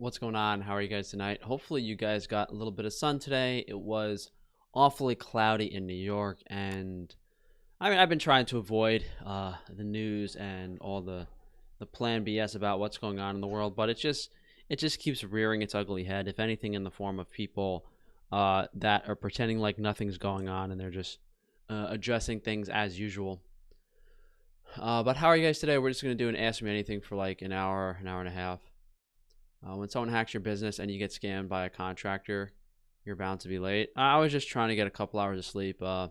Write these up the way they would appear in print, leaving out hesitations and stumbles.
What's going on? How are you guys tonight? Hopefully you guys got a little bit of sun today. It was awfully cloudy in New York, and I've been trying to avoid the news and all the plan BS about what's going on in the world, but it just keeps rearing its ugly head. If anything, in the form of people that are pretending like nothing's going on and they're just addressing things as usual. But how are you guys today? We're just gonna do an Ask Me Anything for like an hour and a half. When someone hacks your business and you get scammed by a contractor, you're bound to be late. I was just trying to get a couple hours of sleep. I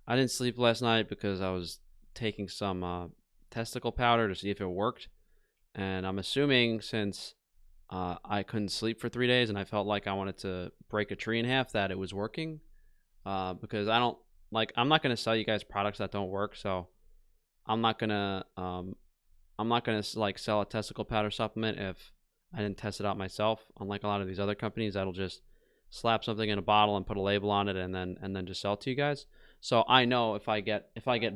didn't sleep last night because I was taking some testicle powder to see if it worked. And I'm assuming since I couldn't sleep for 3 days and I felt like I wanted to break a tree in half, that it was working. Because I'm not going to sell you guys products that don't work. So I'm not going to, like sell a testicle powder supplement if I didn't test it out myself. Unlike a lot of these other companies that'll just slap something in a bottle and put a label on it and then just sell it to you guys. So I know if I get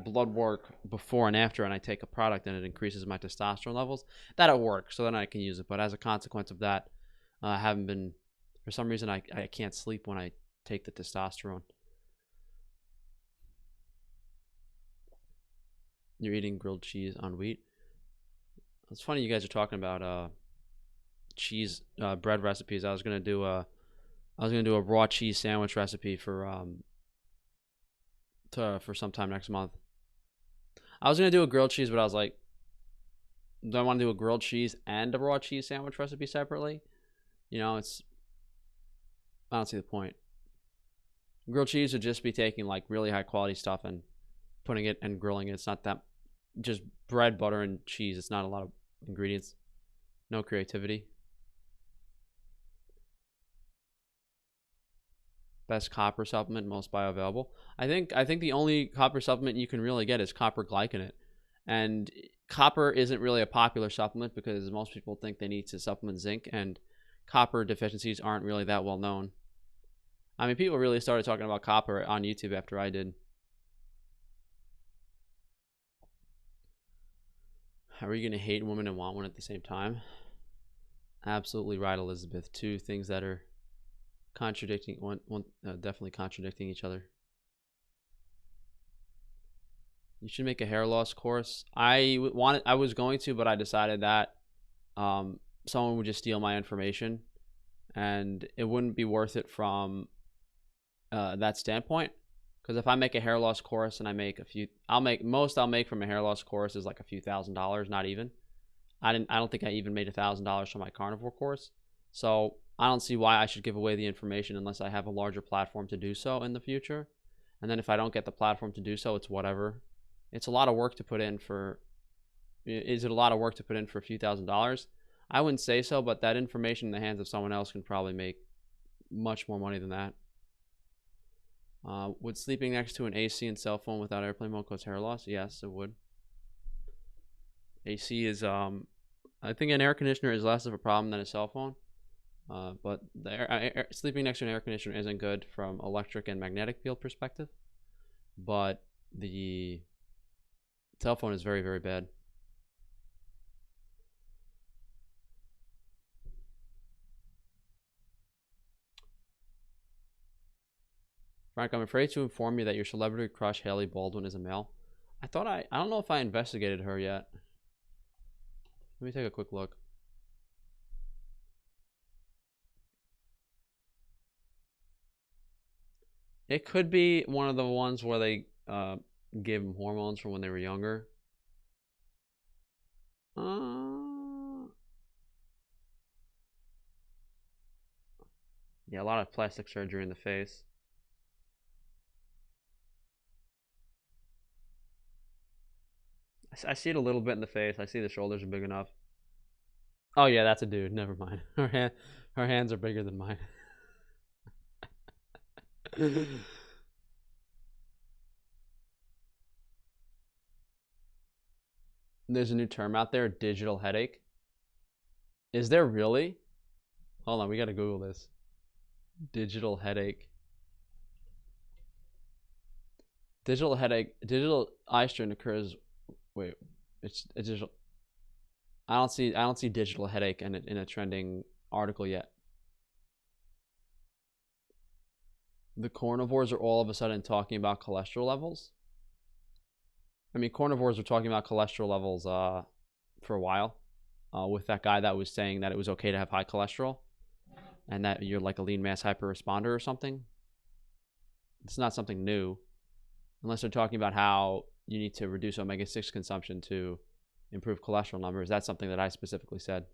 blood work before and after and I take a product and it increases my testosterone levels, that'll work. So then I can use it. But as a consequence of that, I haven't been, for some reason I can't sleep when I take the testosterone. You're eating grilled cheese on wheat. It's funny you guys are talking about cheese bread recipes. I was gonna do a raw cheese sandwich recipe for sometime next month. I was gonna do a grilled cheese, but I was like, do I want to do a grilled cheese and a raw cheese sandwich recipe separately? I don't see the point. Grilled cheese would just be taking like really high quality stuff and putting it and grilling it. It's not that, just bread, butter, and cheese. It's not a lot of ingredients. No creativity. Best copper supplement, most bioavailable. I think the only copper supplement you can really get is copper glycinate, and copper isn't really a popular supplement because most people think they need to supplement zinc, and copper deficiencies aren't really that well known. I mean, people really started talking about copper on YouTube after I did. How are you going to hate women and want one at the same time? Absolutely right, Elizabeth. Two things that are contradicting definitely contradicting each other. You should make a hair loss course. I was going to, but I decided that someone would just steal my information and it wouldn't be worth it from that standpoint. Because if I make a hair loss course and I make I'll make from a hair loss course is like a few $1,000s, not even. I don't think I even made $1,000 from my carnivore course. So I don't see why I should give away the information unless I have a larger platform to do so in the future. And then if I don't get the platform to do so, it's whatever. It's a lot of work to put in for. Is it a lot of work to put in for a few $1,000s? I wouldn't say so, but that information in the hands of someone else can probably make much more money than that. Would sleeping next to an AC and cell phone without airplane mode cause hair loss? Yes, it would. AC is, I think an air conditioner is less of a problem than a cell phone. But sleeping next to an air conditioner isn't good from electric and magnetic field perspective. But the cell phone is very, very bad. Frank, I'm afraid to inform you that your celebrity crush Haley Baldwin is a male. I don't know if I investigated her yet. Let me take a quick look. It could be one of the ones where they gave them hormones from when they were younger. Yeah, a lot of plastic surgery in the face. I see it a little bit in the face. I see the shoulders are big enough. Oh yeah, that's a dude. Never mind. Her hands are bigger than mine. There's a new term out there, digital headache. Is there really? Hold on, we gotta Google this. Digital headache. Digital eye strain occurs. Wait, it's digital. I don't see digital headache in a trending article yet. The carnivores are all of a sudden talking about cholesterol levels. I mean, carnivores were talking about cholesterol levels for a while with that guy that was saying that it was okay to have high cholesterol and that you're like a lean mass hyper responder or something. It's not something new, unless they're talking about how you need to reduce omega-6 consumption to improve cholesterol numbers. That's something that I specifically said.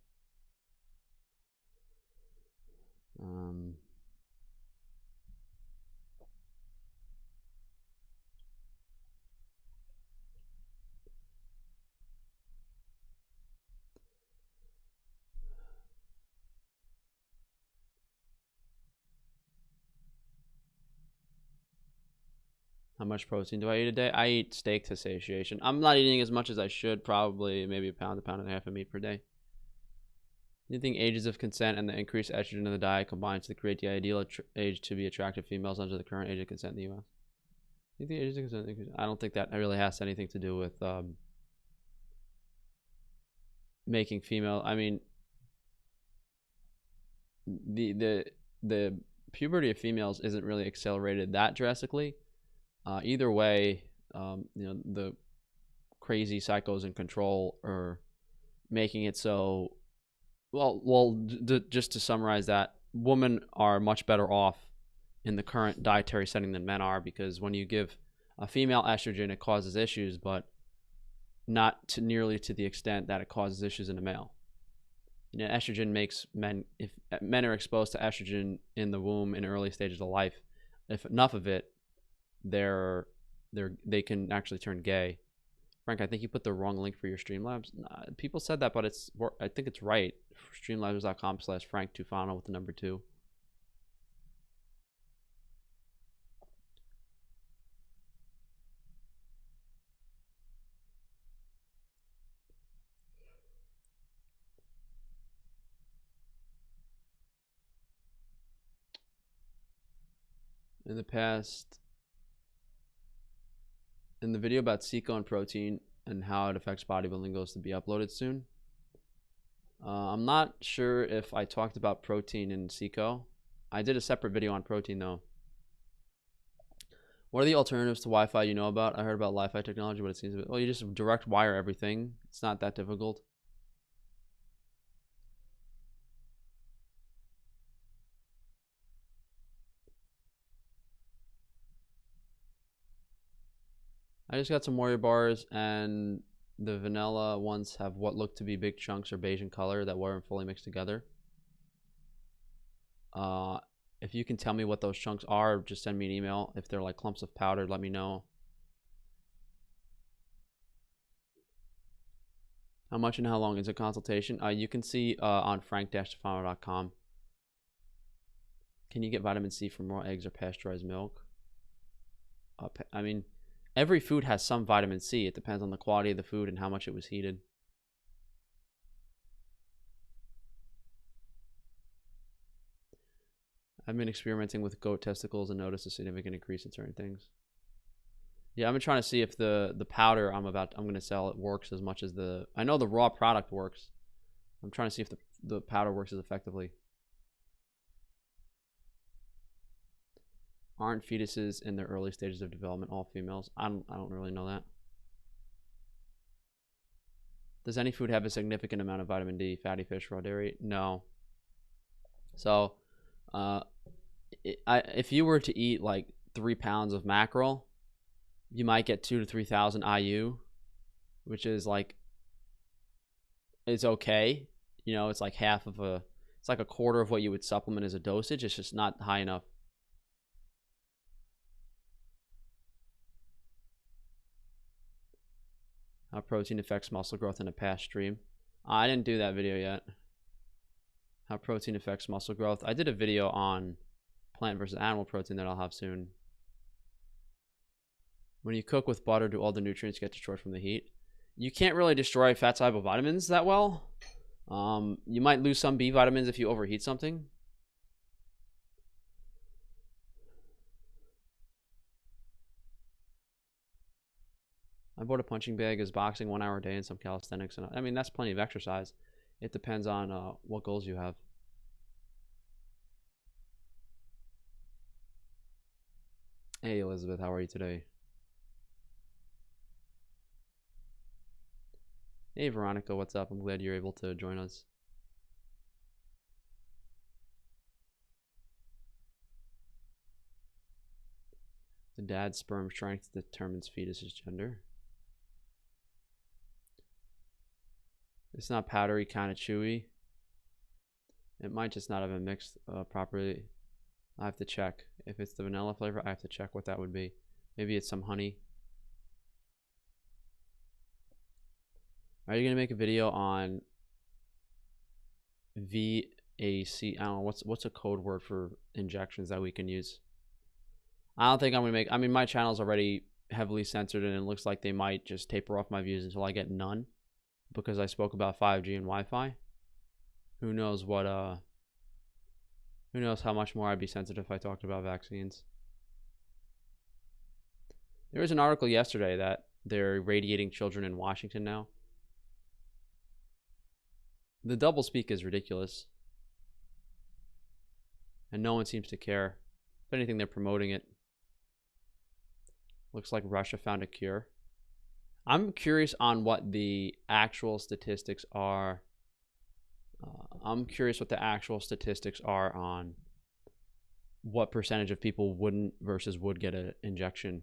How much protein do I eat a day? I eat steak to satiation. I'm not eating as much as I should, probably maybe a pound and a half of meat per day. Do you think ages of consent and the increased estrogen in the diet combines to create the ideal age to be attractive females under the current age of consent in the U.S.? Do you think ages of consent increase? I don't think that really has anything to do with making female. I mean, the puberty of females isn't really accelerated that drastically. Either way, the crazy psychos in control are making it so. Just to summarize that, women are much better off in the current dietary setting than men are, because when you give a female estrogen, it causes issues, but not to nearly to the extent that it causes issues in a male. Estrogen makes men, if men are exposed to estrogen in the womb in early stages of life, if enough of it, they can actually turn gay. Frank, I think you put the wrong link for your Streamlabs. People said that, but I think it's right. Streamlabs.com/Frank Tufano with the number 2. In the past, in the video about Seco and protein and how it affects bodybuilding goes to be uploaded soon. I'm not sure if I talked about protein in Seco. I did a separate video on protein though. What are the alternatives to Wi-Fi you know about? I heard about Wi-Fi technology, but it seems well, you just direct wire everything. It's not that difficult. I just got some Warrior bars, and the vanilla ones have what look to be big chunks or beige in color that weren't fully mixed together. If you can tell me what those chunks are, just send me an email. If they're like clumps of powder, let me know. How much and how long is a consultation? You can see on frank-tufano.com. Can you get vitamin C from raw eggs or pasteurized milk? I mean, every food has some vitamin C. It depends on the quality of the food and how much it was heated. I've been experimenting with goat testicles and noticed a significant increase in certain things. Yeah, I've been trying to see if the powder I'm going to sell, it works as much as I know the raw product works. I'm trying to see if the powder works as effectively. Aren't fetuses in their early stages of development all females? I don't really know that. Does any food have a significant amount of vitamin D? Fatty fish, raw dairy? No. So, if you were to eat like 3 pounds of mackerel, you might get 2,000 to 3,000 IU, which is like, it's okay. It's like it's like a quarter of what you would supplement as a dosage. It's just not high enough. How protein affects muscle growth in a past stream. I didn't do that video yet. How protein affects muscle growth. I did a video on plant versus animal protein that I'll have soon. When you cook with butter, do all the nutrients get destroyed from the heat? You can't really destroy fat soluble vitamins that well. You might lose some B vitamins if you overheat something. I bought a punching bag as boxing 1 hour a day and some calisthenics. And I mean, that's plenty of exercise. It depends on what goals you have. Hey Elizabeth, how are you today? Hey Veronica, what's up? I'm glad you're able to join us. The dad's sperm strength determines fetus's gender. It's not powdery, kind of chewy. It might just not have been mixed properly. I have to check. If it's the vanilla flavor, I have to check what that would be. Maybe it's some honey. Are you gonna make a video on VAC? I don't know what's a code word for injections that we can use. I don't think I'm gonna make. I mean, my channel's already heavily censored, and it looks like they might just taper off my views until I get none, because I spoke about 5G and Wi-Fi. Who knows what? Who knows how much more I'd be censored if I talked about vaccines. There was an article yesterday that they're irradiating children in Washington now. The doublespeak is ridiculous, and no one seems to care. If anything, they're promoting it. Looks like Russia found a cure. I'm curious on what the actual statistics are. I'm curious what the actual statistics are on what percentage of people wouldn't versus would get an injection.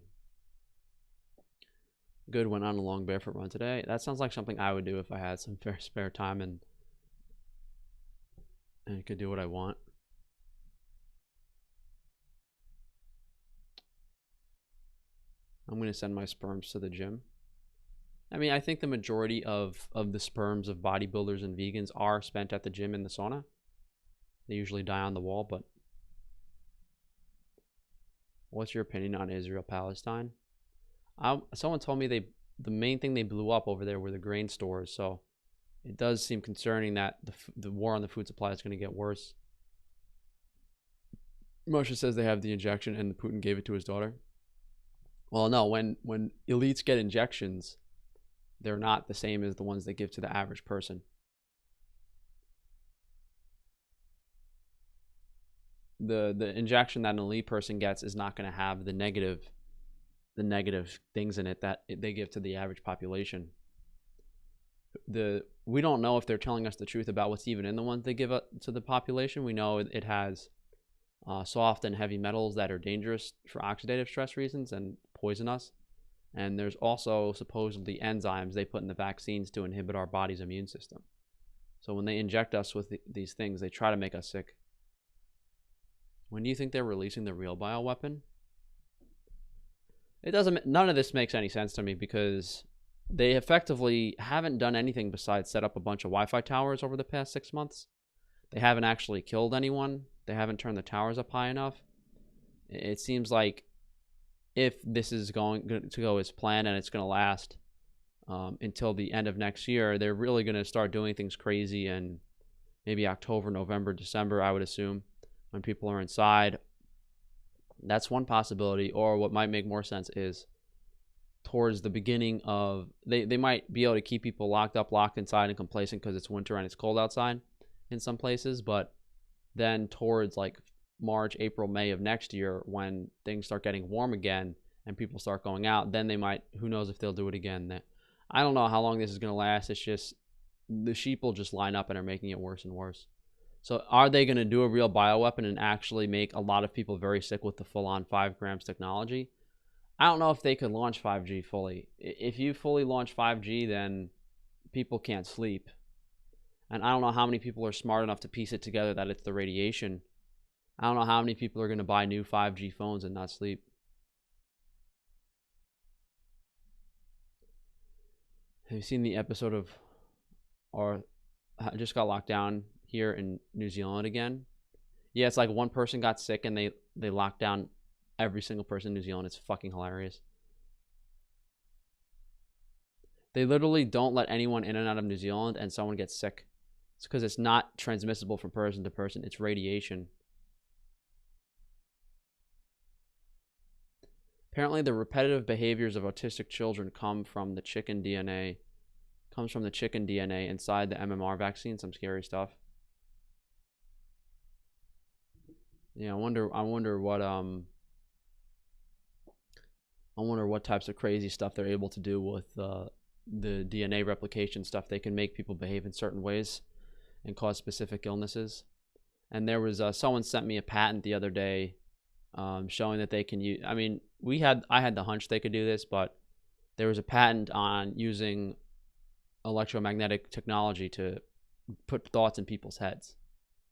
Good, went on a long barefoot run today. That sounds like something I would do if I had some spare time and could do what I want. I'm going to send my sperms to the gym. I mean, I think the majority of the sperms of bodybuilders and vegans are spent at the gym in the sauna. They usually die on the wall, but what's your opinion on Israel-Palestine? Someone told me the main thing they blew up over there were the grain stores, so it does seem concerning that the war on the food supply is going to get worse. Moshe says they have the injection and Putin gave it to his daughter. Well, no, when elites get injections, they're not the same as the ones they give to the average person. The injection that an elite person gets is not going to have the negative things in it that they give to the average population. We don't know if they're telling us the truth about what's even in the ones they give up to the population. We know it has soft and heavy metals that are dangerous for oxidative stress reasons and poison us. And there's also supposedly enzymes they put in the vaccines to inhibit our body's immune system. So when they inject us with these things, they try to make us sick. When do you think they're releasing the real bioweapon? None of this makes any sense to me, because they effectively haven't done anything besides set up a bunch of Wi-Fi towers over the past 6 months. They haven't actually killed anyone. They haven't turned the towers up high enough. It seems like if this is going to go as planned and it's going to last until the end of next year, they're really going to start doing things crazy in maybe October, November, December, I would assume, when people are inside. That's one possibility. Or what might make more sense is towards the beginning of, they might be able to keep people locked inside and complacent because it's winter and it's cold outside in some places, but then towards like March, April, May of next year, when things start getting warm again and people start going out, then they might, who knows if they'll do it again. I don't know how long this is going to last. It's just the sheep will just line up and are making it worse and worse. So are they going to do a real bioweapon and actually make a lot of people very sick with the full-on 5 grams technology? I don't know if they could launch 5G fully. If you fully launch 5G, then people can't sleep. And I don't know how many people are smart enough to piece it together that it's the radiation. I don't know how many people are going to buy new 5G phones and not sleep. Have you seen the episode of, or I just got locked down here in New Zealand again? Yeah, it's like one person got sick and they locked down every single person in New Zealand. It's fucking hilarious. They literally don't let anyone in and out of New Zealand and someone gets sick. It's because it's not transmissible from person to person. It's radiation. Apparently, the repetitive behaviors of autistic children come from the chicken DNA. Comes from the chicken DNA inside the MMR vaccine. Some scary stuff. Yeah, I wonder what I wonder what types of crazy stuff they're able to do with the DNA replication stuff. They can make people behave in certain ways and cause specific illnesses. And there was someone sent me a patent the other day showing that they can use. I mean, I had the hunch they could do this, but there was a patent on using electromagnetic technology to put thoughts in people's heads.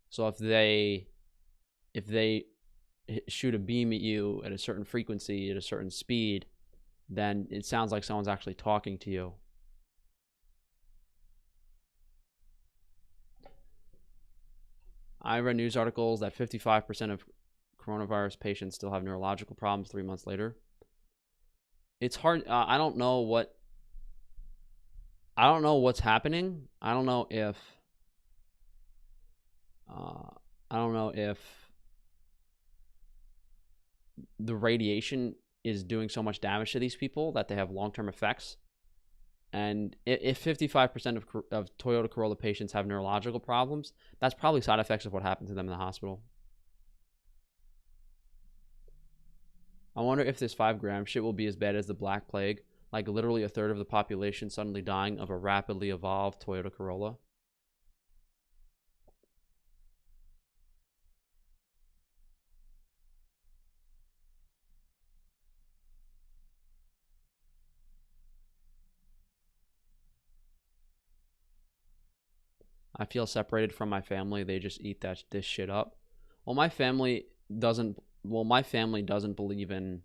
So if they shoot a beam at you at a certain frequency at a certain speed, then it sounds like someone's actually talking to you. I read news articles that 55% of coronavirus patients still have neurological problems 3 months later. It's hard. I don't know what's happening. I don't know if the radiation is doing so much damage to these people that they have long-term effects. And if 55% of Toyota Corolla patients have neurological problems, that's probably side effects of what happened to them in the hospital. I wonder if this 5-gram shit will be as bad as the Black Plague, like literally a third of the population suddenly dying of a rapidly evolved Toyota Corolla. I feel separated from my family. They just eat this shit up. Well, my family doesn't believe in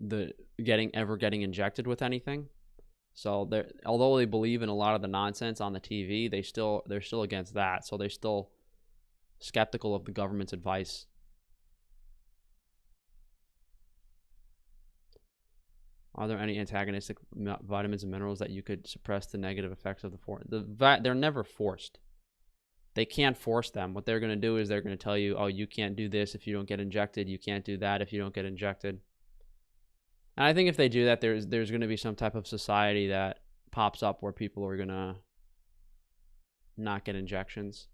the getting injected with anything. So although they believe in a lot of the nonsense on the TV, they're still against that. So they're still skeptical of the government's advice. Are there any antagonistic vitamins and minerals that you could suppress the negative effects of they're never forced. They can't force them. What they're going to do is they're going to tell you, oh, you can't do this if you don't get injected. You can't do that if you don't get injected. And I think if they do that, there's going to be some type of society that pops up where people are going to not get injections.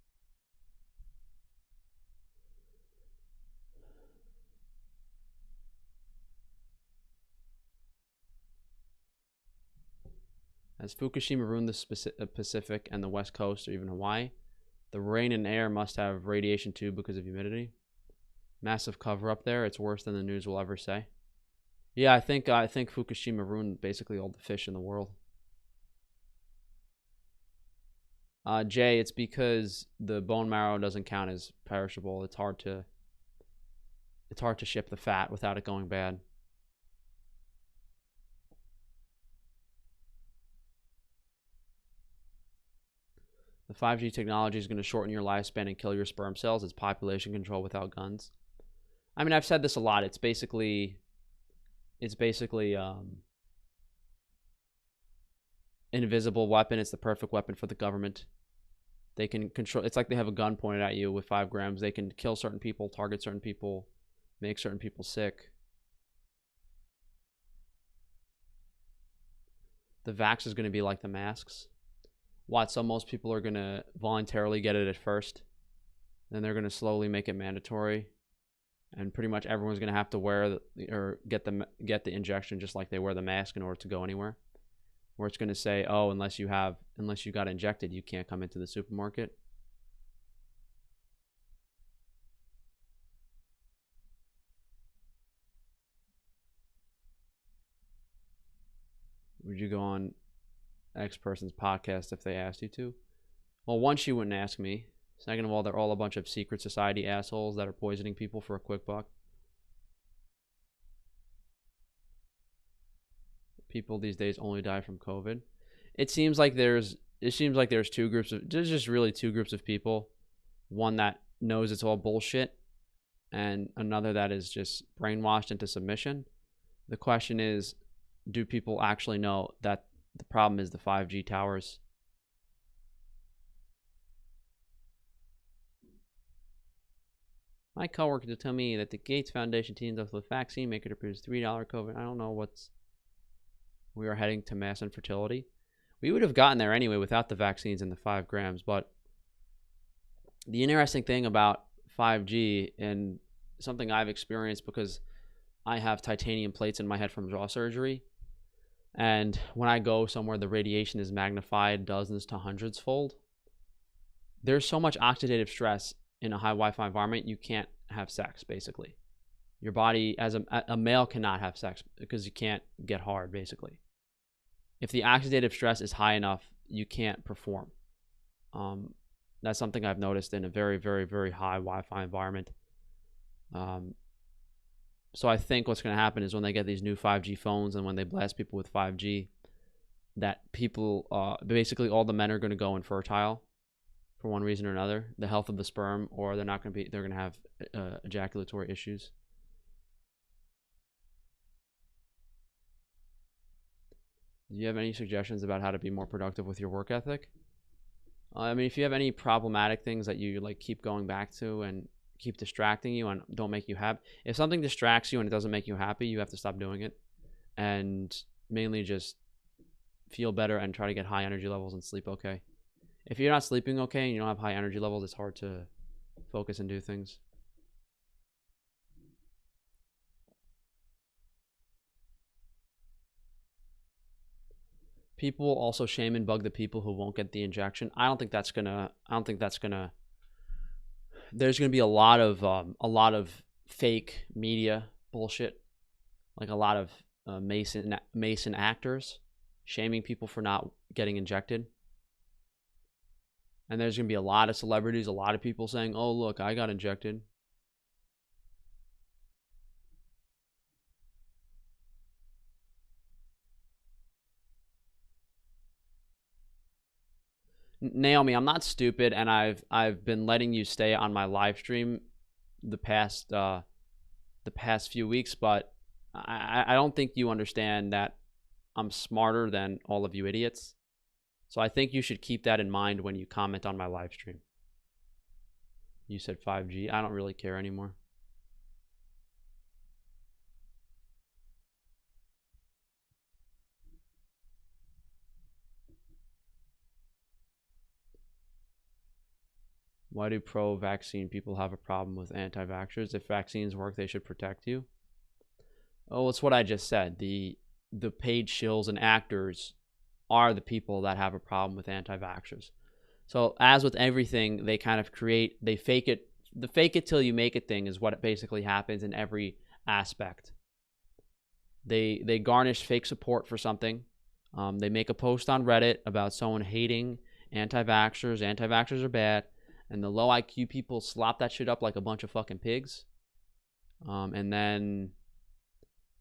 Has Fukushima ruined the Pacific and the West Coast or even Hawaii? The rain and air must have radiation too because of humidity. Massive cover up there. It's worse than the news will ever say. Yeah, I think Fukushima ruined basically all the fish in the world. Jay, it's because the bone marrow doesn't count as perishable. It's hard to ship the fat without it going bad. The 5G technology is going to shorten your lifespan and kill your sperm cells. It's population control without guns. I mean, I've said this a lot. It's basically an invisible weapon. It's the perfect weapon for the government. They can control. It's like they have a gun pointed at you with 5 grams. They can kill certain people, target certain people, make certain people sick. The vax is going to be like the masks. What? So most people are going to voluntarily get it at first. Then they're going to slowly make it mandatory. And pretty much everyone's going to have to wear or get the injection just like they wear the mask in order to go anywhere. Where it's going to say, oh, unless you got injected, you can't come into the supermarket. Would you go on X person's podcast if they asked you to? Well, one, she wouldn't ask me. Second of all, they're all a bunch of secret society assholes that are poisoning people for a quick buck. People these days only die from COVID. It seems like there's two groups of there's just really two groups of people. One that knows it's all bullshit, and another that is just brainwashed into submission. The question is, do people actually know that the problem is the 5G towers? My coworker to tell me that the Gates Foundation teamed up with vaccine maker to produce $3 COVID. I don't know we are heading to mass infertility. We would have gotten there anyway without the vaccines and the 5 grams. But the interesting thing about 5G and something I've experienced, because I have titanium plates in my head from jaw surgery. And when I go somewhere, the radiation is magnified dozens to hundreds fold. There's so much oxidative stress in a high Wi-Fi environment, you can't have sex, basically. Your body, as a male, cannot have sex because you can't get hard, basically. If the oxidative stress is high enough, you can't perform. That's something I've noticed in a very, very, very high Wi-Fi environment. So I think what's going to happen is when they get these new 5G phones and when they blast people with 5G, that people, basically all the men are going to go infertile for one reason or another, the health of the sperm, or they're going to have ejaculatory issues. Do you have any suggestions about how to be more productive with your work ethic? I mean, if you have any problematic things that you like keep going back to and keep distracting you and don't make you happy, if something distracts you and it doesn't make you happy, you have to stop doing it and mainly just feel better and try to get high energy levels and sleep okay. If you're not sleeping okay and you don't have high energy levels, it's hard to focus and do things. People also shame and bug the people who won't get the injection. I don't think that's gonna. There's gonna be a lot of fake media bullshit, like a lot of Mason actors shaming people for not getting injected. And there's gonna be a lot of celebrities, a lot of people saying, "Oh, look, I got injected." Naomi, I'm not stupid, and I've been letting you stay on my live stream the past few weeks, but I don't think you understand that I'm smarter than all of you idiots. So I think you should keep that in mind when you comment on my live stream. You said 5G. I don't really care anymore. Why do pro-vaccine people have a problem with anti-vaxxers? If vaccines work, they should protect you. Oh, it's what I just said. The paid shills and actors are the people that have a problem with anti-vaxxers. So as with everything, they kind of they fake it. The fake it till you make it thing is what basically happens in every aspect. They garnish fake support for something. They make a post on Reddit about someone hating anti-vaxxers. Anti-vaxxers are bad. And the low IQ people slop that shit up like a bunch of fucking pigs. And then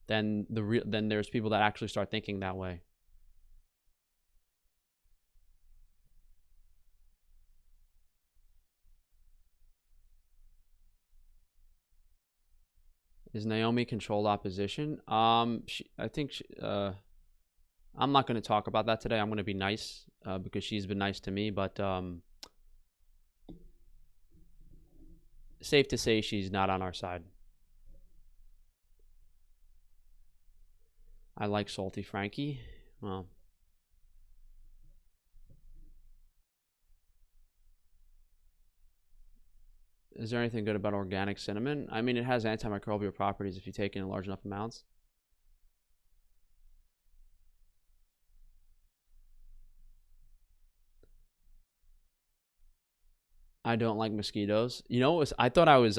there's people that actually start thinking that way. Is Naomi controlled opposition? I'm not going to talk about that today. I'm going to be nice because she's been nice to me, but safe to say she's not on our side. I like Salty Frankie. Well, is there anything good about organic cinnamon? I mean, it has antimicrobial properties if you take it in large enough amounts. I don't like mosquitoes. You know, I thought I was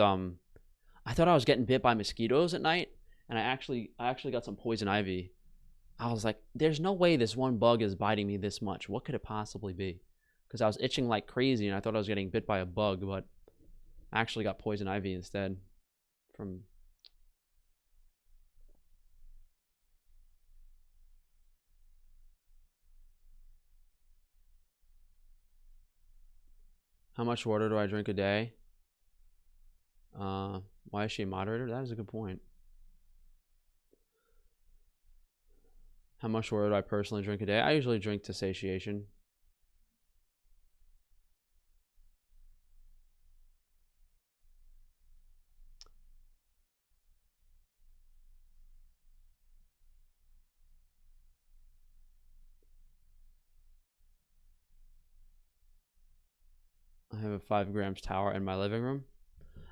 getting bit by mosquitoes at night, and I actually got some poison ivy. I was like, there's no way this one bug is biting me this much. What could it possibly be? Because I was itching like crazy, and I thought I was getting bit by a bug, but I actually got poison ivy instead. From how much water do I drink a day? Why is she a moderator? That is a good point. How much water do I personally drink a day? I usually drink to satiation. I have a 5 grams tower in my living room.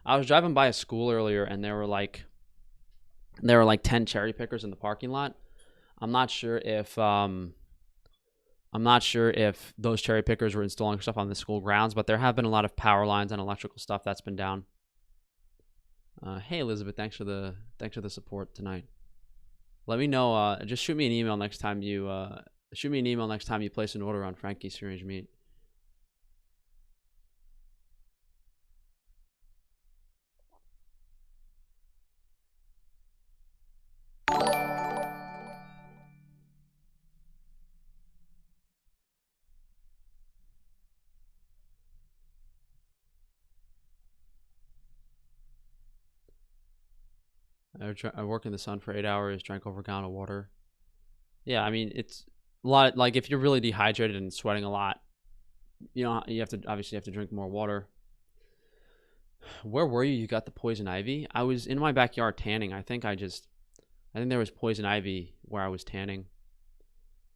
I was driving by a school earlier, and there were like There were like 10 cherry pickers in the parking lot. I'm not sure if those cherry pickers were installing stuff on the school grounds, but there have been a lot of power lines and electrical stuff that's been down. Hey Elizabeth, thanks for the support tonight. Let me know. Just shoot me an email next time you place an order on Frankie's Free Range Meat. I work in the sun for 8 hours, drank over a gallon of water. Yeah, I mean, it's a lot. Like, if you're really dehydrated and sweating a lot, you know, you have to drink more water. Where were you? You got the poison ivy? I was in my backyard tanning. I think there was poison ivy where I was tanning.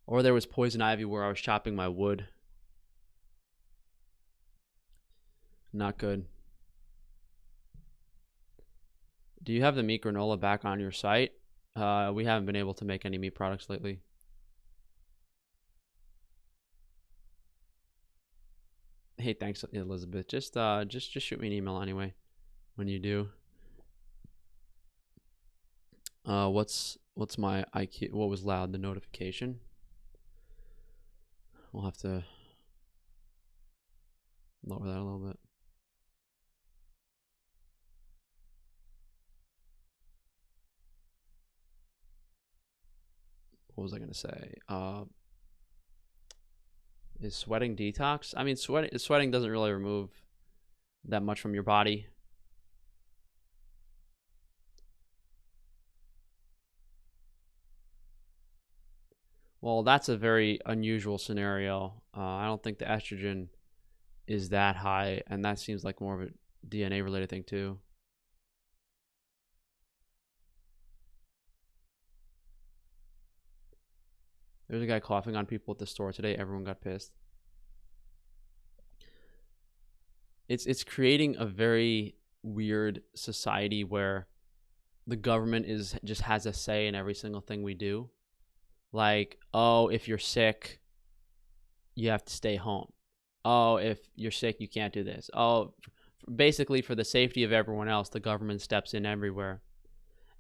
Or there was poison ivy where I was chopping my wood. Not good. Do you have the meat granola back on your site? We haven't been able to make any meat products lately. Hey, thanks, Elizabeth. Just shoot me an email anyway when you do. What's my IQ? What was loud? The notification. We'll have to lower that a little bit. What was I gonna say? Is sweating detox? I mean, sweating doesn't really remove that much from your body. Well, that's a very unusual scenario. I don't think the estrogen is that high, and that seems like more of a DNA related thing too. There's a guy coughing on people at the store today. Everyone got pissed. It's creating a very weird society where the government just has a say in every single thing we do. Like, oh, if you're sick, you have to stay home. Oh, if you're sick, you can't do this. Oh, basically for the safety of everyone else, the government steps in everywhere.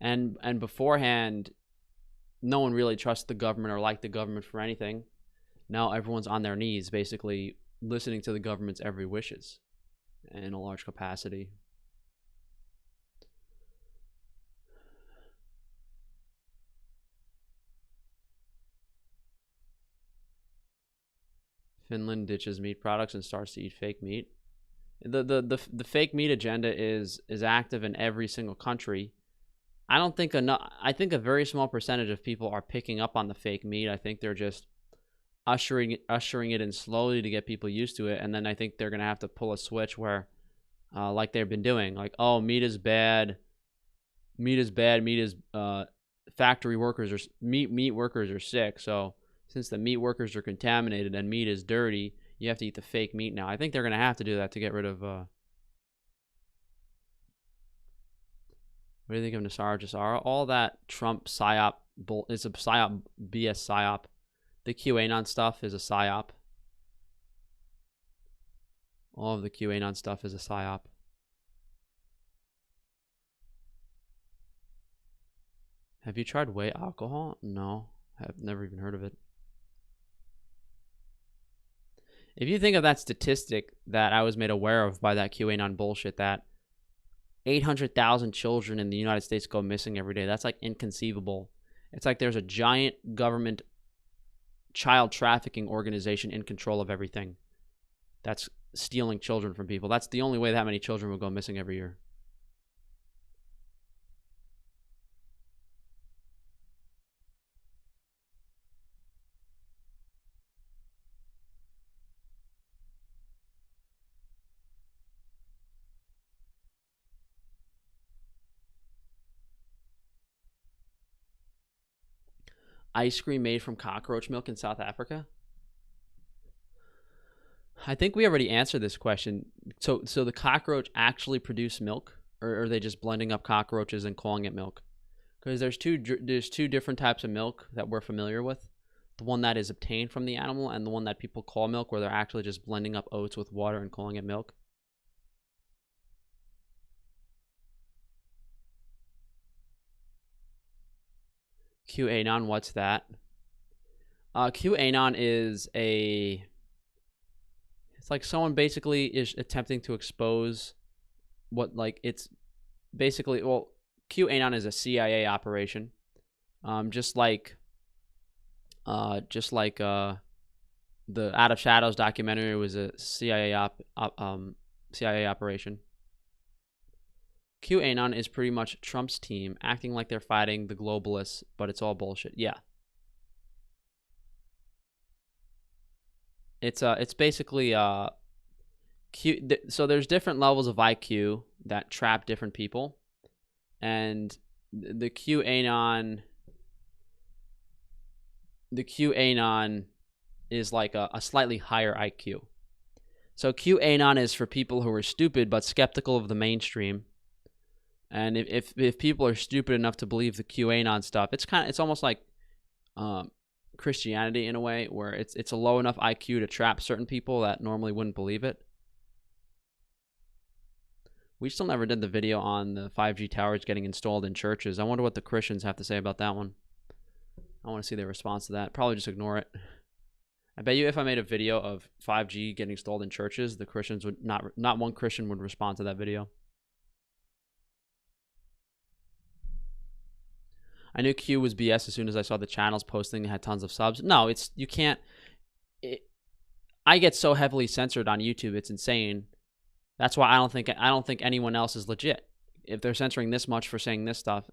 And beforehand, no one really trusts the government or liked the government for anything. Now everyone's on their knees, basically listening to the government's every wishes in a large capacity. Finland ditches meat products and starts to eat fake meat. The fake meat agenda is active in every single country. I don't think enough. I think a very small percentage of people are picking up on the fake meat. I think they're just ushering it in slowly to get people used to it, and then I think they're gonna have to pull a switch where, like they've been doing, like, oh, meat is bad. Meat is bad. Meat is factory workers or meat workers are sick. So since the meat workers are contaminated and meat is dirty, you have to eat the fake meat now. I think they're gonna have to do that to get rid of. What do you think of Nassar Jassara? All that Trump psyop is a psyop, BS psyop. The QAnon stuff is a psyop. All of the QAnon stuff is a psyop. Have you tried whey alcohol? No, I've never even heard of it. If you think of that statistic that I was made aware of by that QAnon bullshit, that 800,000 children in the United States go missing every day. That's like inconceivable. It's like there's a giant government child trafficking organization in control of everything that's stealing children from people. That's the only way that many children will go missing every year. Ice cream made from cockroach milk in South Africa? I think we already answered this question. So the cockroach actually produce milk, or are they just blending up cockroaches and calling it milk? Because there's two different types of milk that we're familiar with. The one that is obtained from the animal and the one that people call milk, where they're actually just blending up oats with water and calling it milk. QAnon, what's that? QAnon is it's like someone basically is attempting to expose what, like, it's basically, well, QAnon is a CIA operation, just like the Out of Shadows documentary was a CIA CIA operation. QAnon is pretty much Trump's team acting like they're fighting the globalists, but it's all bullshit. Yeah. It's basically so there's different levels of IQ that trap different people, and the QAnon is like a slightly higher IQ. So QAnon is for people who are stupid but skeptical of the mainstream. And if people are stupid enough to believe the QAnon stuff, it's almost like Christianity in a way, where it's a low enough IQ to trap certain people that normally wouldn't believe it. We still never did the video on the 5G towers getting installed in churches. I wonder what the Christians have to say about that one. I want to see their response to that. Probably just ignore it. I bet you if I made a video of 5G getting installed in churches, the Christians would not one Christian would respond to that video. I knew Q was BS as soon as I saw the channels posting they had tons of subs. No, you can't. I get so heavily censored on YouTube, it's insane. That's why I don't think anyone else is legit. If they're censoring this much for saying this stuff,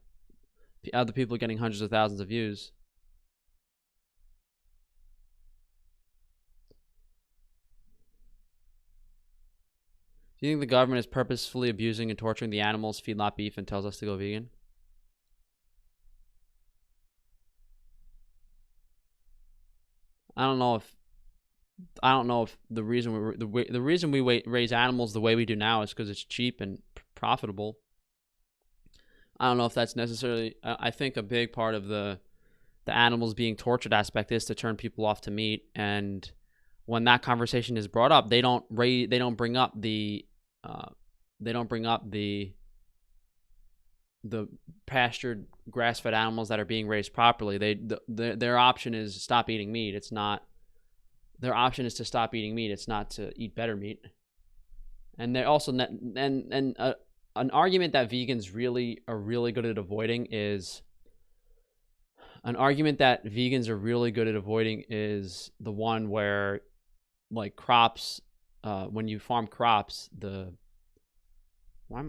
other people are getting hundreds of thousands of views. Do you think the government is purposefully abusing and torturing the animals, feedlot beef, and tells us to go vegan? I don't know if the reason we raise animals the way we do now is because it's cheap and profitable. I don't know if that's necessarily. I think a big part of the animals being tortured aspect is to turn people off to meat. And when that conversation is brought up, they don't bring up the pastured grass-fed animals that are being raised properly. Their option is stop eating meat. It's not. Their option is to stop eating meat. It's not to eat better meat. And they're also an argument that vegans are really good at avoiding is the one where, like, crops, when you farm crops, why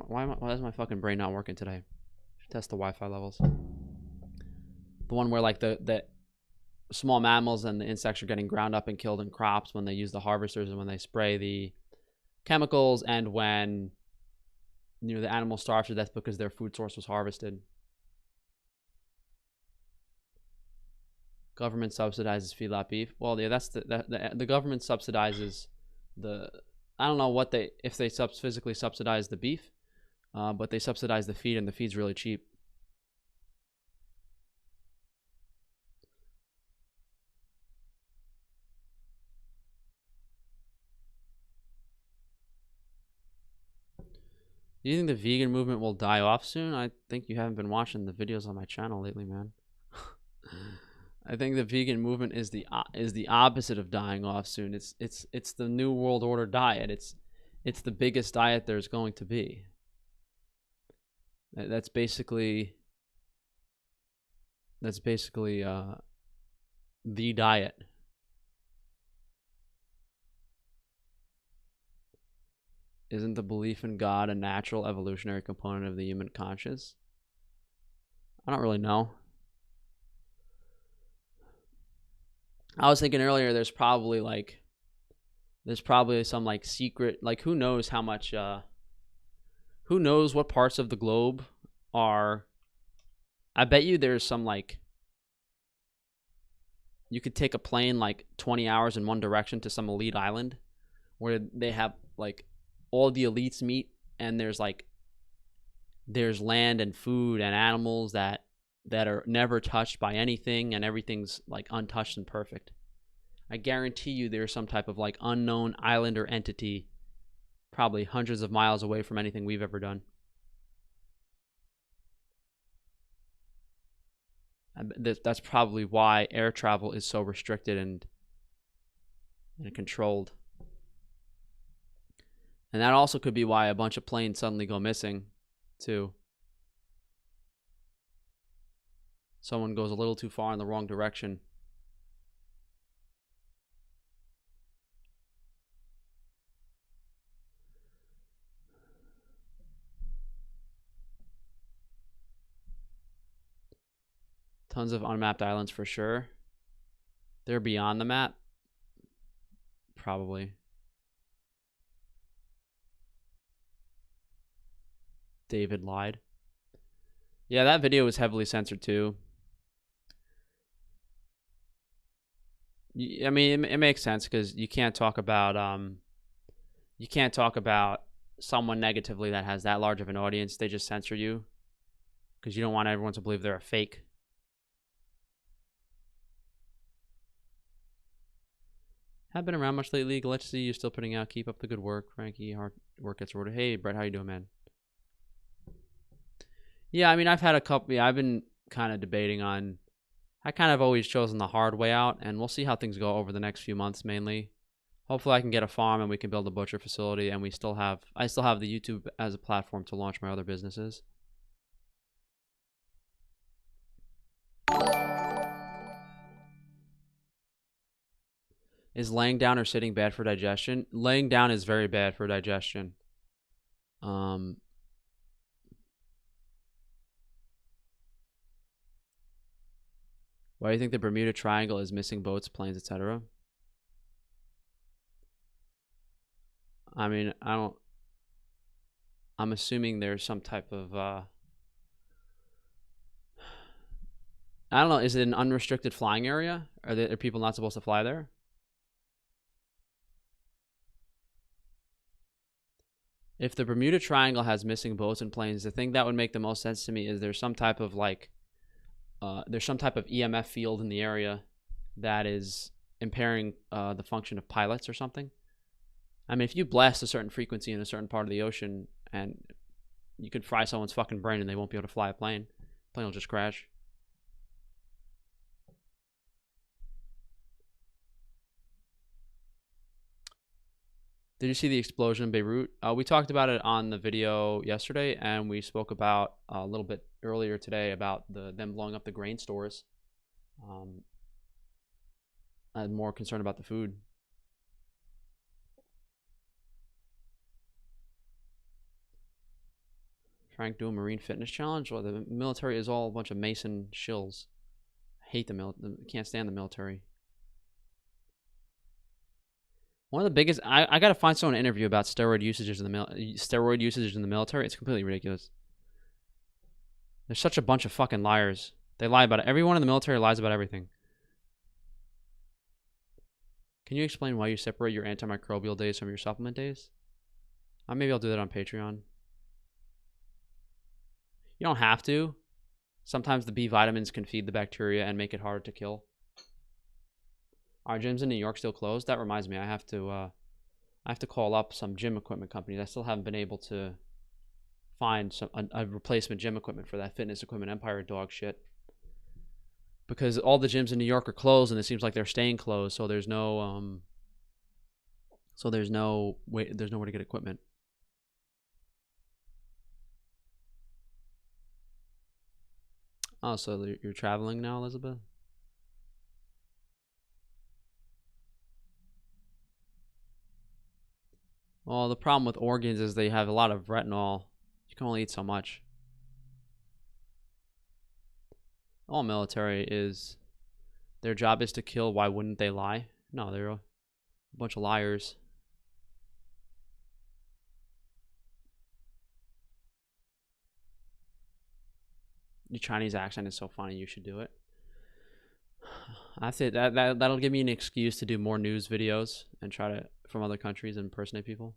is my fucking brain not working today? Test the Wi-Fi levels. The one where, like, the small mammals and the insects are getting ground up and killed in crops when they use the harvesters and when they spray the chemicals, and when the animals starve to death because their food source was harvested. Government subsidizes feedlot beef. Well, yeah, that's the government subsidizes the. I don't know if they physically subsidize the beef, but they subsidize the feed, and the feed's really cheap. Do you think the vegan movement will die off soon? I think you haven't been watching the videos on my channel lately, man. I think the vegan movement is the opposite of dying off soon. It's the new world order diet. It's the biggest diet there's going to be. That's basically the diet. Isn't the belief in God a natural evolutionary component of the human conscious? I don't really know. I was thinking earlier there's probably some, like, secret, like, who knows how much who knows what parts of the globe are. I bet you there's some, like, you could take a plane like 20 hours in one direction to some elite island where they have, like, all the elites meet, and there's land and food and animals that that are never touched by anything, and everything's like untouched and perfect. I guarantee you there's some type of like unknown island or entity probably hundreds of miles away from anything we've ever done. That's probably why air travel is so restricted and controlled. And that also could be why a bunch of planes suddenly go missing, too. Someone goes a little too far in the wrong direction. Tons of unmapped islands for sure. They're beyond the map. Probably. David lied. Yeah, that video was heavily censored too. I mean, it makes sense because you can't talk about someone negatively that has that large of an audience. They just censor you because you don't want everyone to believe they're a fake. Have been around much lately. Glad to see you still putting out. Keep up the good work, Frankie. Hard work gets rewarded. Hey, Brett, how you doing, man? Yeah, I mean, I've had a couple. Yeah, I've been kind of debating on. I kind of always chosen the hard way out, and we'll see how things go over the next few months, mainly. Hopefully, I can get a farm and we can build a butcher facility, and I still have the YouTube as a platform to launch my other businesses. Is laying down or sitting bad for digestion? Laying down is very bad for digestion. Why do you think the Bermuda Triangle is missing boats, planes, etc.? I mean, I'm assuming there's some type of I don't know, is it an unrestricted flying area? Are people not supposed to fly there? If the Bermuda Triangle has missing boats and planes, the thing that would make the most sense to me is there's some type of EMF field in the area that is impairing the function of pilots or something. I mean, if you blast a certain frequency in a certain part of the ocean, and you could fry someone's fucking brain and they won't be able to fly a plane. The plane will just crash. Did you see the explosion in Beirut? We talked about it on the video yesterday, and we spoke about a little bit earlier today about them blowing up the grain stores. I'm more concerned about the food. Frank do a marine fitness challenge? Well, the military is all a bunch of Mason shills. I hate the military. Can't stand the military. One of the biggest, I gotta find someone to interview about steroid usages in the military. It's completely ridiculous. There's such a bunch of fucking liars. They lie about it. Everyone in the military lies about everything. Can you explain why you separate your antimicrobial days from your supplement days? Maybe I'll do that on Patreon. You don't have to. Sometimes the B vitamins can feed the bacteria and make it harder to kill. Are gyms in New York still closed? That reminds me, I have to call up some gym equipment companies. I still haven't been able to find a replacement gym equipment for that fitness equipment empire dog shit. Because all the gyms in New York are closed, and it seems like they're staying closed. So there's no way to get equipment. Oh, so you're traveling now, Elizabeth? Well, the problem with organs is they have a lot of retinol. You can only eat so much. All military is, their job is to kill. Why wouldn't they lie? No, they're a bunch of liars. Your Chinese accent is so funny. You should do it. I think that'll give me an excuse to do more news videos and try to from other countries and impersonate people.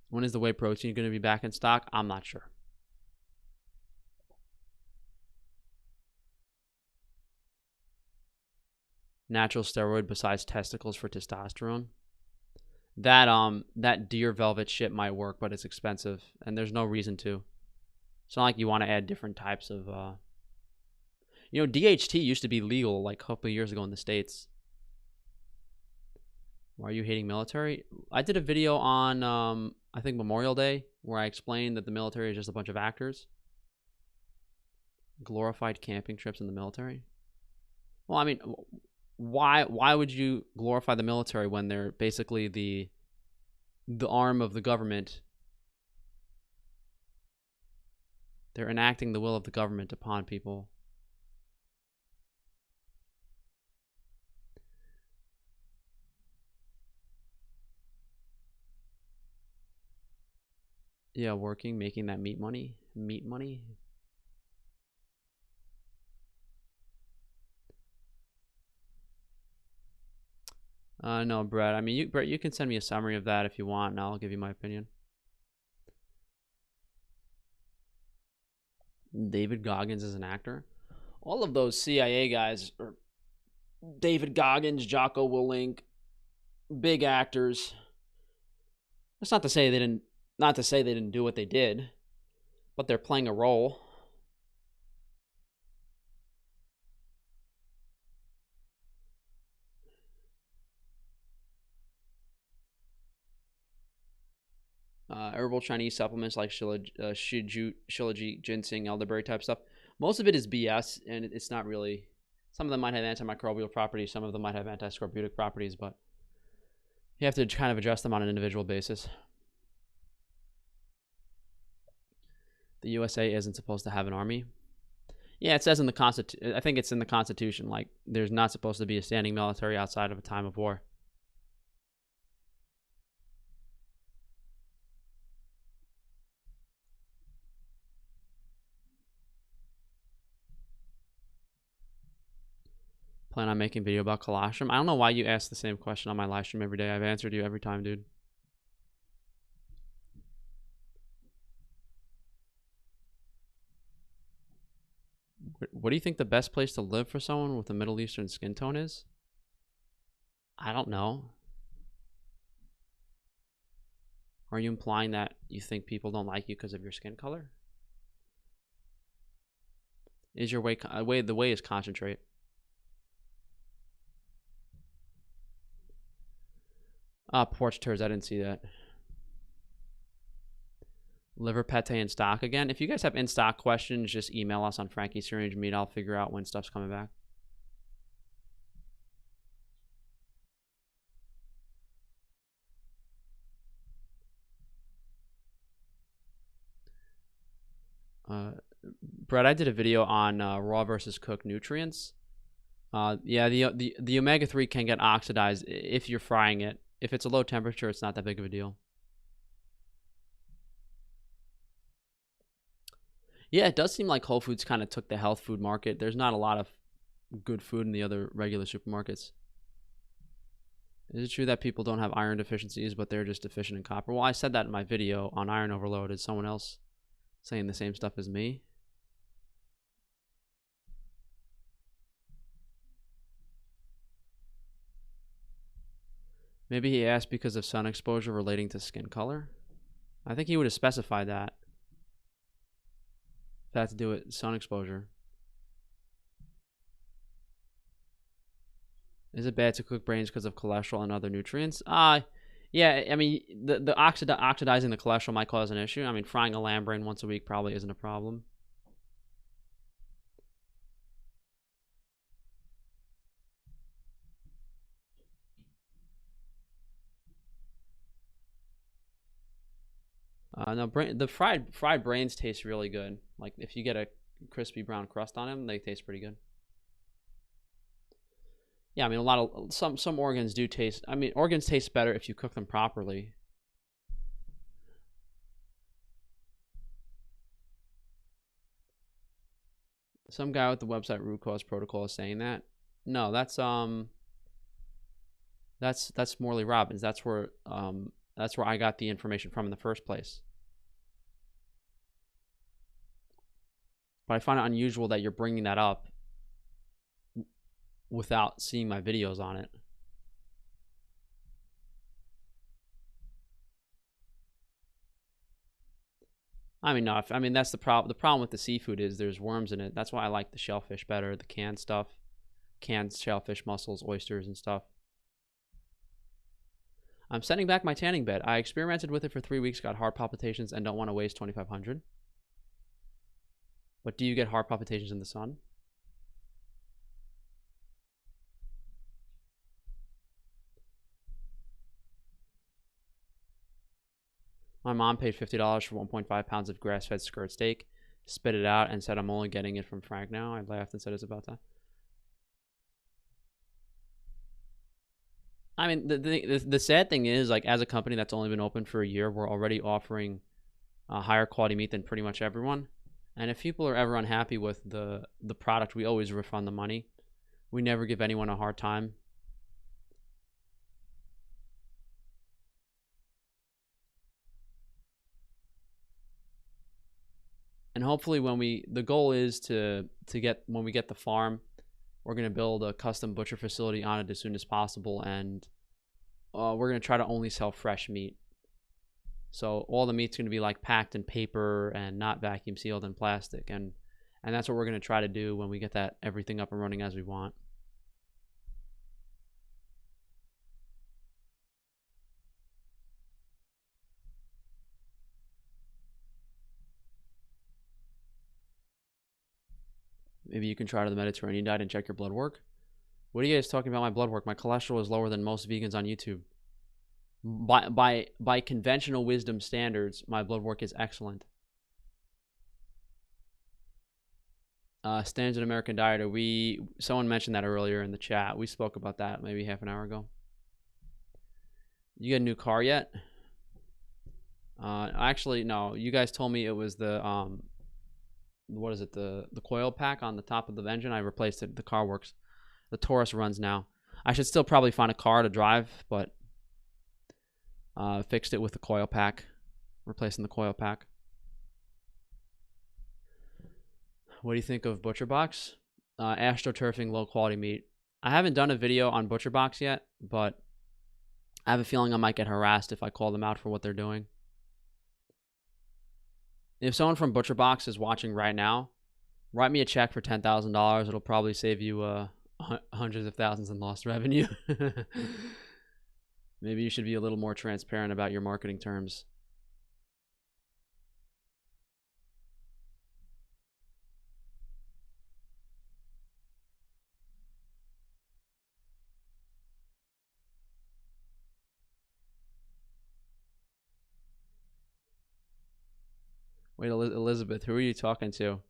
When is the whey protein going to be back in stock? I'm not sure. natural steroid besides testicles for testosterone. That deer velvet shit might work, but it's expensive, and there's no reason to. It's not like you want to add different types of DHT used to be legal like a couple of years ago in the States. Why are you hating military? I did a video on I think Memorial Day where I explained that the military is just a bunch of actors. Glorified camping trips in the military. Well, I mean, why would you glorify the military when they're basically the arm of the government? They're enacting the will of the government upon people. Yeah, working, making that meat money. Meat money. No, Brett. I mean, Brett, you can send me a summary of that if you want, and I'll give you my opinion. David Goggins is an actor. All of those CIA guys are David Goggins, Jocko Willink, big actors. That's not to say they didn't do what they did, but they're playing a role. Herbal Chinese supplements like shilajit, ginseng, elderberry type stuff. Most of it is BS, and it's not really. Some of them might have antimicrobial properties, some of them might have antiscorbutic properties, but you have to kind of address them on an individual basis. The USA isn't supposed to have an army. Yeah, it says in the Constitution. I think it's in the Constitution. Like, there's not supposed to be a standing military outside of a time of war. Plan on making a video about colostrum. I don't know why you ask the same question on my live stream every day. I've answered you every time, dude. What do you think the best place to live for someone with a Middle Eastern skin tone is? I don't know. Are you implying that you think people don't like you because of your skin color? Is your the way is concentrate? Porch turds. I didn't see that. Liver pate in stock again. If you guys have in stock questions, just email us on Frankie's Syringe Meat. I'll figure out when stuff's coming back. Brett, I did a video on raw versus cooked nutrients. Yeah, the omega-3 can get oxidized if you're frying it. If it's a low temperature, it's not that big of a deal. Yeah, it does seem like Whole Foods kind of took the health food market. There's not a lot of good food in the other regular supermarkets. Is it true that people don't have iron deficiencies, but they're just deficient in copper? Well, I said that in my video on iron overload. Is someone else saying the same stuff as me? Maybe he asked because of sun exposure relating to skin color. I think he would have specified that. That had to do with sun exposure. Is it bad to cook brains because of cholesterol and other nutrients? Yeah, I mean, the oxidizing the cholesterol might cause an issue. I mean, frying a lamb brain once a week probably isn't a problem. No, the fried brains taste really good. Like, if you get a crispy brown crust on them, they taste pretty good. Yeah, I mean, some organs do taste. I mean, organs taste better if you cook them properly. Some guy with the website Root Cause Protocol is saying that. No, that's Morley Robbins. That's where I got the information from in the first place. But I find it unusual that you're bringing that up without seeing my videos on it. I mean, no, I mean, that's the problem. The problem with the seafood is there's worms in it. That's why I like the shellfish better, the canned stuff. Canned shellfish, mussels, oysters, and stuff. I'm sending back my tanning bed. I experimented with it for 3 weeks, got heart palpitations, and don't want to waste 2,500. But do you get heart palpitations in the sun? My mom paid $50 for 1.5 pounds of grass-fed skirt steak, spit it out, and said, I'm only getting it from Frank now. I laughed and said it's about time. I mean, the sad thing is, like, as a company that's only been open for a year, we're already offering higher quality meat than pretty much everyone. And if people are ever unhappy with the product, we always refund the money. We never give anyone a hard time. And hopefully the goal is to get, when we get the farm, we're going to build a custom butcher facility on it as soon as possible. And we're going to try to only sell fresh meat. So all the meat's going to be like packed in paper and not vacuum sealed in plastic. And that's what we're going to try to do when we get that everything up and running as we want. Maybe you can try to the Mediterranean diet and check your blood work. What are you guys talking about my blood work? My cholesterol is lower than most vegans on YouTube. By conventional wisdom standards, my blood work is excellent. Standard American Dieter. Someone mentioned that earlier in the chat. We spoke about that maybe half an hour ago. You get a new car yet? Actually, no. You guys told me it was the what is it? The coil pack on the top of the engine. I replaced it. The car works. The Taurus runs now. I should still probably find a car to drive, but fixed it with the coil pack, replacing the coil pack. What do you think of ButcherBox? AstroTurfing low quality meat. I haven't done a video on ButcherBox yet, but I have a feeling I might get harassed if I call them out for what they're doing. If someone from ButcherBox is watching right now, write me a check for $10,000. It'll probably save you hundreds of thousands in lost revenue. Maybe you should be a little more transparent about your marketing terms. Wait, Elizabeth, who are you talking to?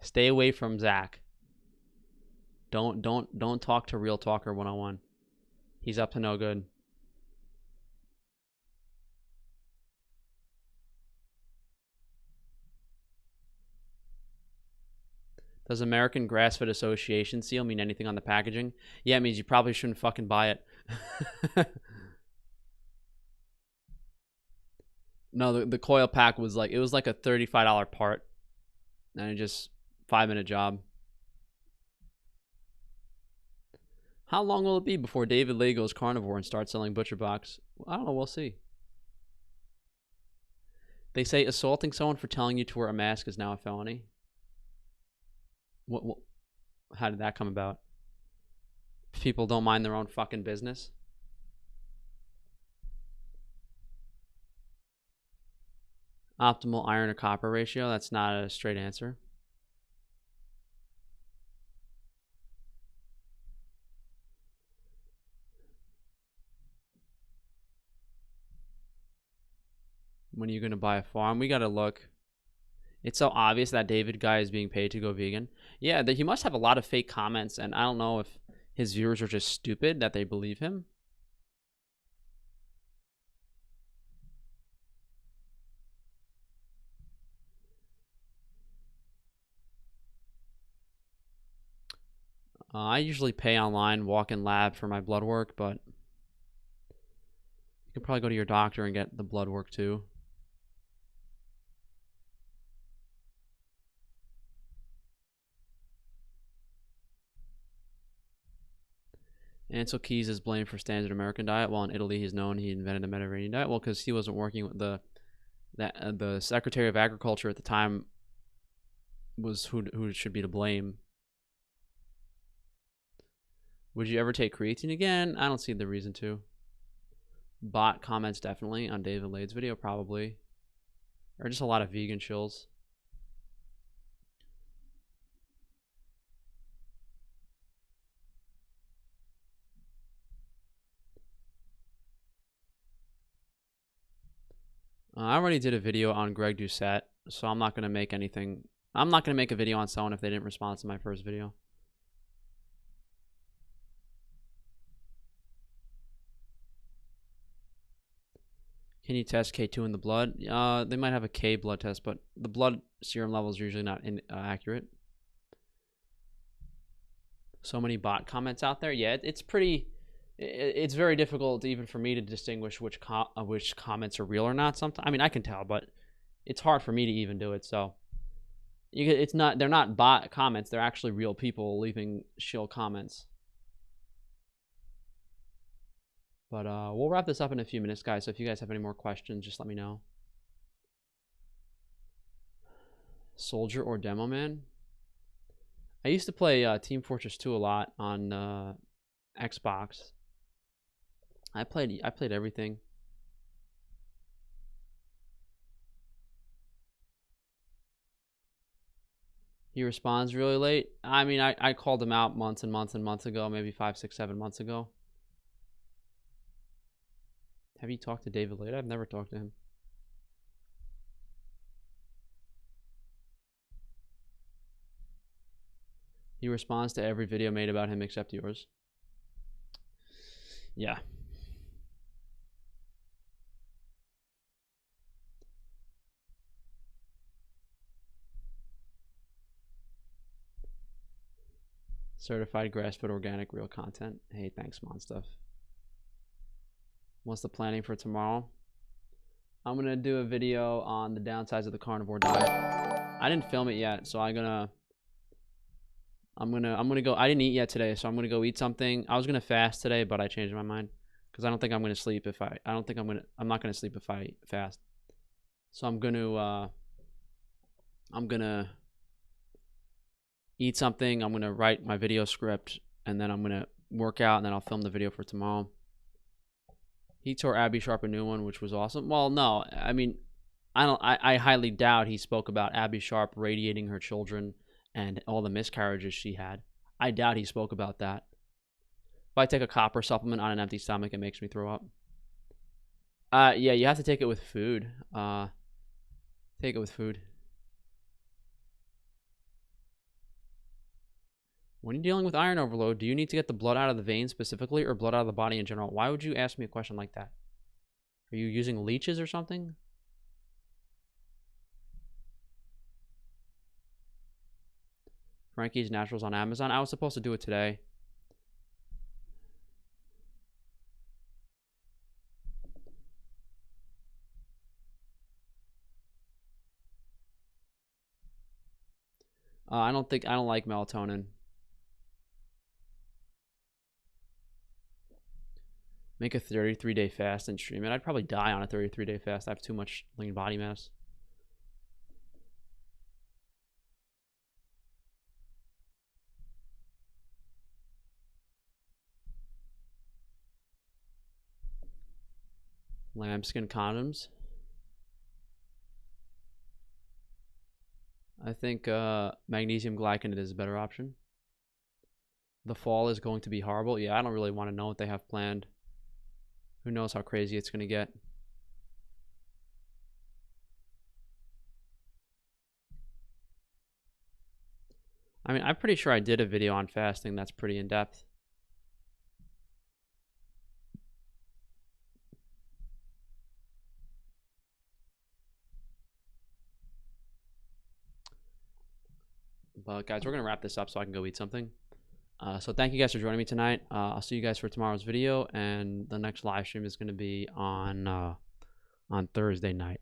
Stay away from Zach. Don't talk to Real Talker 101. He's up to no good. Does American Grass-Fed Association seal mean anything on the packaging? Yeah, it means you probably shouldn't fucking buy it. No, the coil pack was like, it was like a $35 part. And it just 5-minute job. How long will it be before David Lee goes carnivore and starts selling ButcherBox? I don't know, we'll see. They say assaulting someone for telling you to wear a mask is now a felony. What how did that come about? People don't mind their own fucking business. Optimal iron to copper ratio, that's not a straight answer. When are you going to buy a farm? We got to look. It's so obvious that David guy is being paid to go vegan. Yeah, he must have a lot of fake comments, and I don't know if his viewers are just stupid that they believe him. I usually pay online, walk-in lab for my blood work, but you can probably go to your doctor and get the blood work too. Ansel Keys is blamed for standard American diet, while in Italy he's known he invented the Mediterranean diet. Well, because he wasn't working with the Secretary of Agriculture at the time was who should be to blame. Would you ever take creatine again? I don't see the reason to. Bot comments definitely on David Lade's video, probably. Or just a lot of vegan chills. I already did a video on Greg Doucette, so I'm not going to make anything. I'm not going to make a video on someone if they didn't respond to my first video. Can you test K2 in the blood? They might have a K blood test, but the blood serum level is usually not accurate. So many bot comments out there. Yeah, it's pretty. It's very difficult even for me to distinguish which comments are real or not. Sometimes, I mean, I can tell, but it's hard for me to even do it. So, they're not bot comments. They're actually real people leaving shill comments. But we'll wrap this up in a few minutes, guys. So if you guys have any more questions, just let me know. Soldier or Demo Man? I used to play Team Fortress 2 a lot on Xbox. I played everything. He responds really late. I mean, I called him out months and months and months ago, maybe 5, 6, 7 months ago. Have you talked to David Lade? I've never talked to him. He responds to every video made about him except yours. Yeah. Certified grass-fed organic real content. Hey, thanks, Mon Stuff. What's the planning for tomorrow? I'm gonna do a video on the downsides of the carnivore diet. I didn't film it yet, so I'm gonna go. I didn't eat yet today, so I'm gonna go eat something. I was gonna fast today, but I changed my mind because I don't think I'm gonna sleep if I'm not gonna sleep if I fast. So I'm gonna eat something. I'm gonna write my video script, and then I'm gonna work out, and then I'll film the video for tomorrow. He tore Abby Sharp a new one, which was awesome. Well, no, I mean, I highly doubt he spoke about Abby Sharp radiating her children and all the miscarriages she had. I doubt he spoke about that. If I take a copper supplement on an empty stomach, it makes me throw up. Yeah, you have to take it with food. Take it with food. When you're dealing with iron overload, do you need to get the blood out of the veins specifically or blood out of the body in general? Why would you ask me a question like that? Are you using leeches or something? Frankie's Naturals on Amazon. I was supposed to do it today. I don't like melatonin. Make a 33-day fast and stream it. I'd probably die on a 33-day fast. I have too much lean body mass. Lambskin condoms. I think magnesium glycinate is a better option. The fall is going to be horrible. Yeah, I don't really want to know what they have planned. Who knows how crazy it's going to get. I mean, I'm pretty sure I did a video on fasting that's pretty in-depth. But guys, we're going to wrap this up so I can go eat something. So thank you guys for joining me tonight. I'll see you guys for tomorrow's video, and the next live stream is going to be on Thursday night.